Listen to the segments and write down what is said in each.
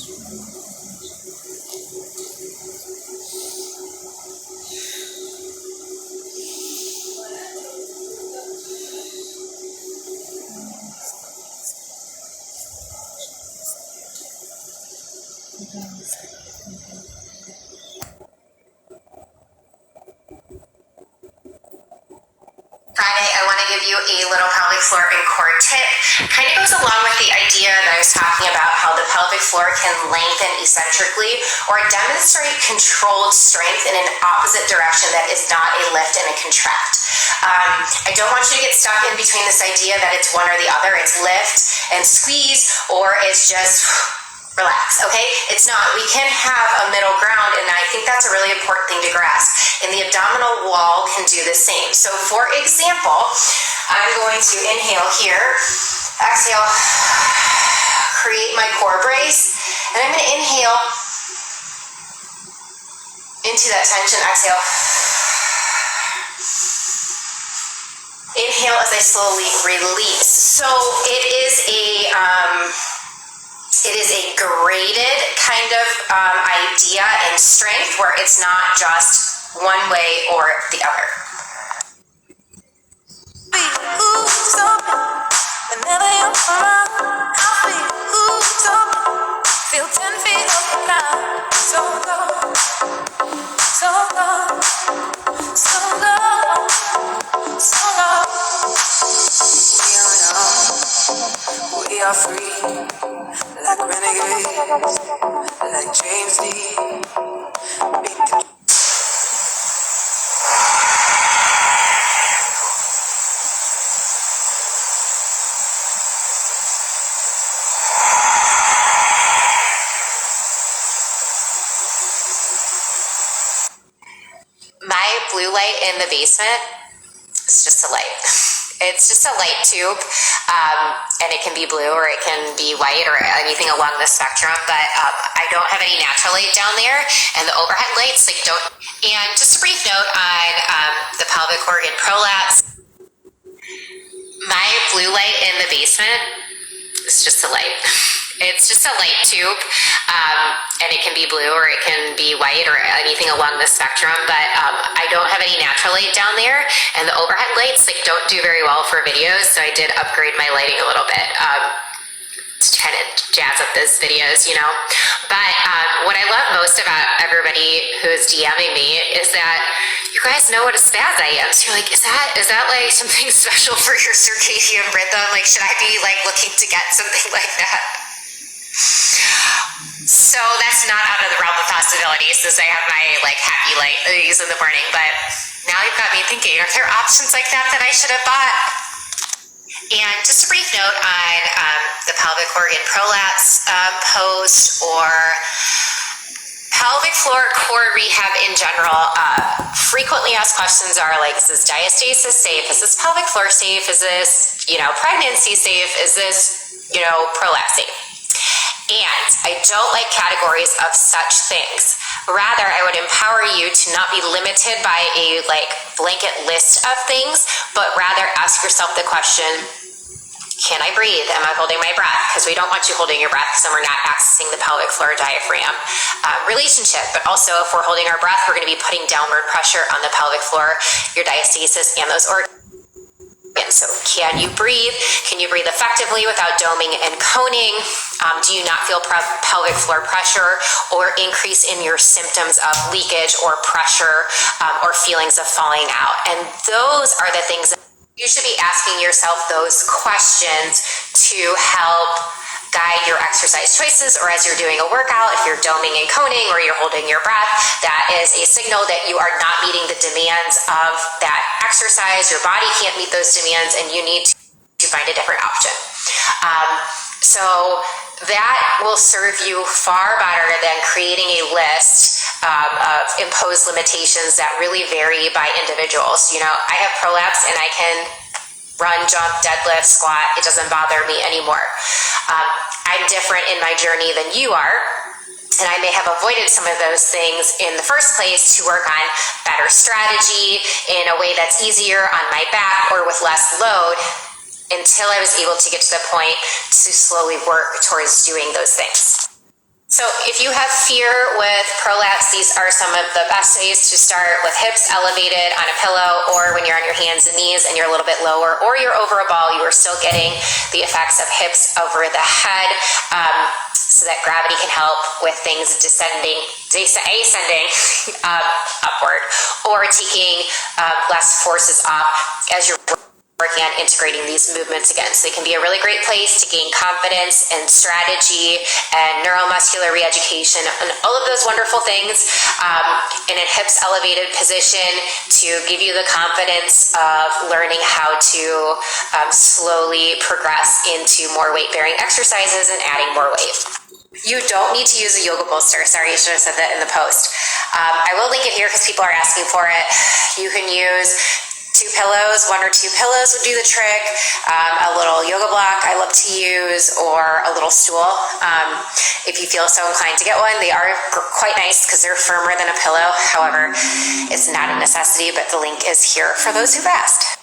Friday, I want to give you a little pelvic floor and core tip. Kind of goes along with the idea that I was talking about, how the pelvic floor can lengthen eccentrically or demonstrate controlled strength in an opposite direction that is not a lift and a contract. I don't want you to get stuck in between this idea that it's one or the other. It's lift and squeeze, or it's just relax, okay? It's not. We can have a middle ground, and I think that's a really important thing to grasp. And the abdominal wall can do the same. So for example, I'm going to inhale here, exhale, create my core brace, and I'm going to inhale into that tension, exhale. Inhale as I slowly release. So it is a graded kind of idea and strength where it's not just one way or the other. Whenever you're around, feel 10 feet off the ground. So low, so low, so low, so low. We are free. Like renegades, like James Dean. My blue light in the basement is just a light. It's just a light tube, and it can be blue or it can be white or anything along the spectrum, but I don't have any natural light down there, and the overhead lights don't. And just a brief note on the pelvic organ prolapse. My blue light in the basement is just a light. It's just a light tube, and it can be blue or it can be white or anything along the spectrum, but I don't have any natural light down there, and the overhead lights don't do very well for videos, so I did upgrade my lighting a little bit to kind of jazz up those videos, you know. But what I love most about everybody who's DMing me is that you guys know what a spaz I am. So you're like, is that like something special for your circadian rhythm? Like, should I be like looking to get something like that? So that's not out of the realm of possibilities, since I have my like happy light that I use in the morning. But now you've got me thinking, are there options like that I should have bought? And just a brief note on the pelvic organ prolapse post or pelvic floor core rehab in general. Frequently asked questions are like, is this diastasis safe? Is this pelvic floor safe? Is this, pregnancy safe? Is this, prolapse safe? And I don't like categories of such things. Rather, I would empower you to not be limited by a blanket list of things, but rather ask yourself the question, can I breathe? Am I holding my breath? Because we don't want you holding your breath because then we're not accessing the pelvic floor diaphragm relationship. But also, if we're holding our breath, we're going to be putting downward pressure on the pelvic floor, your diastasis, and those organs. So can you breathe? Can you breathe effectively without doming and coning? Do you not feel pelvic floor pressure or increase in your symptoms of leakage or pressure or feelings of falling out? And those are the things that you should be asking yourself, those questions, to help guide your exercise choices, or as you're doing a workout, if you're doming and coning or you're holding your breath, that is a signal that you are not meeting the demands of that exercise. Your body can't meet those demands and you need to find a different option. So that will serve you far better than creating a list of imposed limitations that really vary by individuals. I have prolapse and I can run, jump, deadlift, squat. It doesn't bother me anymore. I'm different in my journey than you are, and I may have avoided some of those things in the first place to work on better strategy in a way that's easier on my back or with less load, until I was able to get to the point to slowly work towards doing those things. So if you have fear with prolapse, these are some of the best ways to start, with hips elevated on a pillow, or when you're on your hands and knees and you're a little bit lower, or you're over a ball, you are still getting the effects of hips over the head, so that gravity can help with things ascending upward, or taking less forces up as you're working on integrating these movements again. So they can be a really great place to gain confidence and strategy and neuromuscular re-education and all of those wonderful things, in a hips elevated position to give you the confidence of learning how to slowly progress into more weight-bearing exercises and adding more weight. You don't need to use a yoga bolster. Sorry, I should have said that in the post. I will link it here because people are asking for it. You can use 2 pillows, 1 or 2 pillows would do the trick, a little yoga block I love to use, or a little stool. If you feel so inclined to get one, they are quite nice because they're firmer than a pillow. However, it's not a necessity, but the link is here for those who've asked.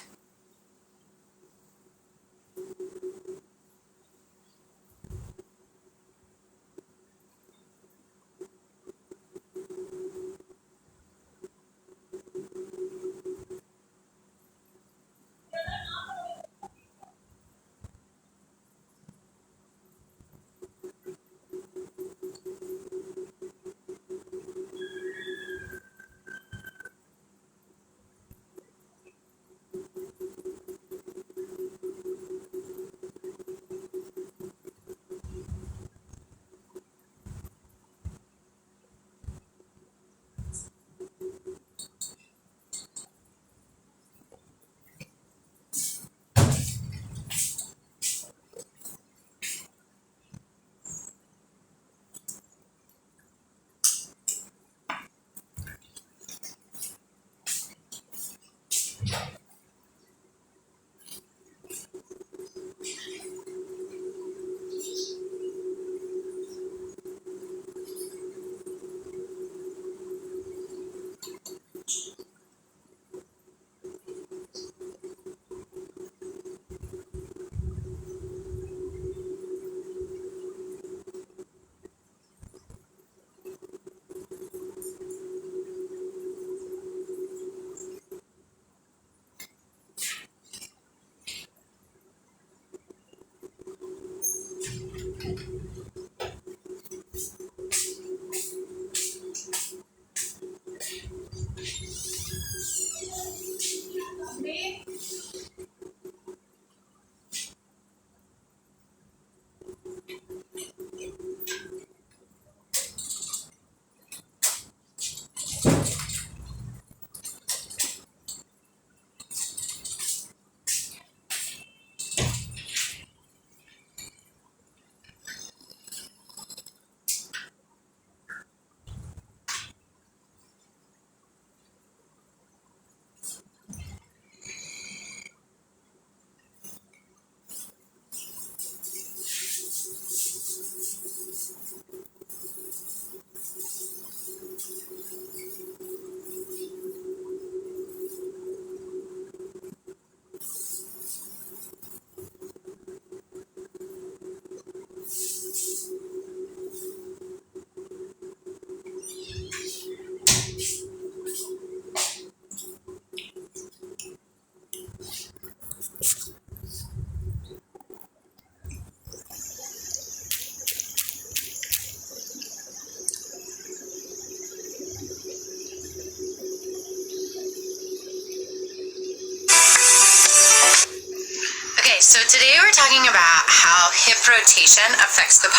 So today we're talking about how hip rotation affects the